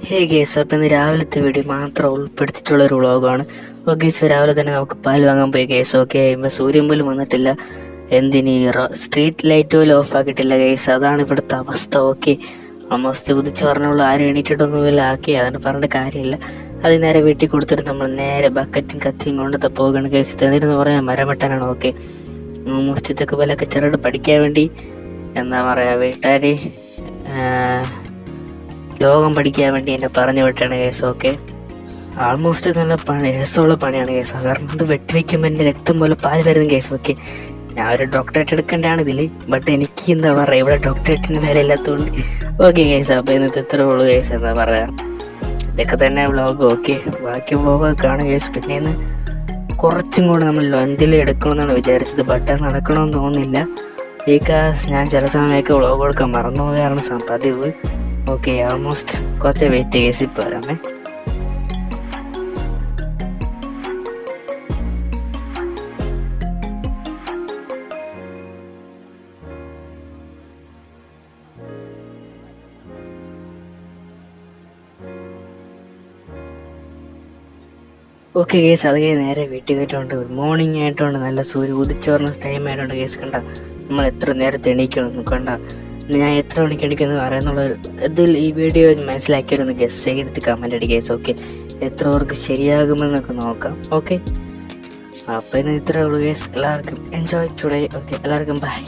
ഹേ guys, അപ്പം ഇന്ന് രാവിലത്തെ വീഡിയോ മാത്രം ഉൾപ്പെടുത്തിയിട്ടുള്ളൊരു വ്ളോഗാണ്. ഓക്കെ ഗേസ്, രാവിലെ തന്നെ നമുക്ക് പാൽ വാങ്ങാൻ പോയി ഗേസ്. ഓക്കെ, ഇപ്പം സൂര്യൻ പോലും വന്നിട്ടില്ല. എന്തിന് സ്ട്രീറ്റ് ലൈറ്റ് പോലും ഓഫ് ആക്കിയിട്ടില്ല ഗേസ്. അതാണ് ഇവിടുത്തെ അവസ്ഥ. ഓക്കെ, ഓൾമോസ്റ്റ് കുതിച്ച് പറഞ്ഞുള്ളൂ, ആരും എണീറ്റിട്ടൊന്നുമില്ല. ആക്കി അതിന് പറഞ്ഞിട്ട് കാര്യമില്ല. അത് നേരെ വീട്ടിൽ കൊടുത്തിട്ട് നമ്മൾ നേരെ ബക്കറ്റും കത്തിയും കൊണ്ടത്തെ പോകണം ഗേസ്. എന്നിരുന്ന് പറയാൻ മരം വെട്ടാനാണ്. ഓക്കെ, ഓൾമോസ്റ്റ് ഇതൊക്കെ പോലെയൊക്കെ ചെറുത് പഠിക്കാൻ വേണ്ടി എന്താ പറയുക, വീട്ടുകാർ ലോകം പഠിക്കാൻ വേണ്ടി എന്നെ പറഞ്ഞു വിട്ടാണ് കേസ്. ഓക്കെ, ആൾമോസ്റ്റ് നല്ല രസമുള്ള പണിയാണ് കേസ്. കാരണം അത് വെട്ടിവെക്കുമ്പോൾ എൻ്റെ രക്തം പോലെ പാല് വരുന്ന കേസ്. ഓക്കെ, ഞാൻ ഒരു ഡോക്ടറേറ്റ് എടുക്കേണ്ടതാണ് ഇതിൽ. ബട്ട് എനിക്ക് എന്താ പറയുക, ഇവിടെ ഡോക്ടറേറ്റിന് വില ഇല്ലാത്തതുകൊണ്ട് ഓക്കെ കേസ്. അപ്പോൾ ഇന്നത്തെ ഇത്ര ഉള്ളു കേസ്. എന്താ പറയുക, ഇതൊക്കെ തന്നെ വ്ളോഗ്. ഓക്കെ, ബാക്കി വ്ളോഗ് കാണും കേസ്. പിന്നെ ഇന്ന് കുറച്ചും കൂടെ നമ്മൾ എന്തെങ്കിലും എടുക്കണമെന്നാണ് വിചാരിച്ചത്. ബട്ട് അത് നടക്കണമെന്ന് തോന്നുന്നില്ല. ബിക്കോസ് ഞാൻ ചില സമയമൊക്കെ വ്ളോഗ് കൊടുക്കാൻ മറന്നു പോയാണ് പതിവ്. ഓക്കെ, ഓൾമോസ്റ്റ് കുറച്ച് വെയിറ്റ് കേസ്. ഇപ്പോൾ വരാമേ. ഓക്കെ കേസ്, അത് നേരെ വീട്ടിൽ കയറ്റുകൊണ്ട് ഗുഡ് മോർണിംഗ് ആയിട്ടുണ്ട്. നല്ല സൂര്യ ഉദിച്ചു പറഞ്ഞ ടൈം ആയിട്ടുണ്ട് കേസ്. കണ്ട നമ്മൾ എത്ര നേരത്തെ എണീക്കണം കണ്ട. ഞാൻ എത്ര മണിക്ക് എണീക്കുന്നു അറിയാന്നുള്ള ഇതിൽ ഈ വീഡിയോ മനസ്സിലാക്കിയൊന്ന് ഗസ് ചെയ്തിട്ട് കമൻ്റ് അടി കേസ്. ഓക്കെ, എത്ര പേർക്ക് ശരിയാകുമെന്നൊക്കെ നോക്കാം. ഓക്കെ, അപ്പോൾ ഇന്ന് ഇത്രേ ഉള്ളൂ കേസ്. എല്ലാവർക്കും എൻജോയ് ടുഡേ. ഓക്കെ, എല്ലാവർക്കും ബൈ.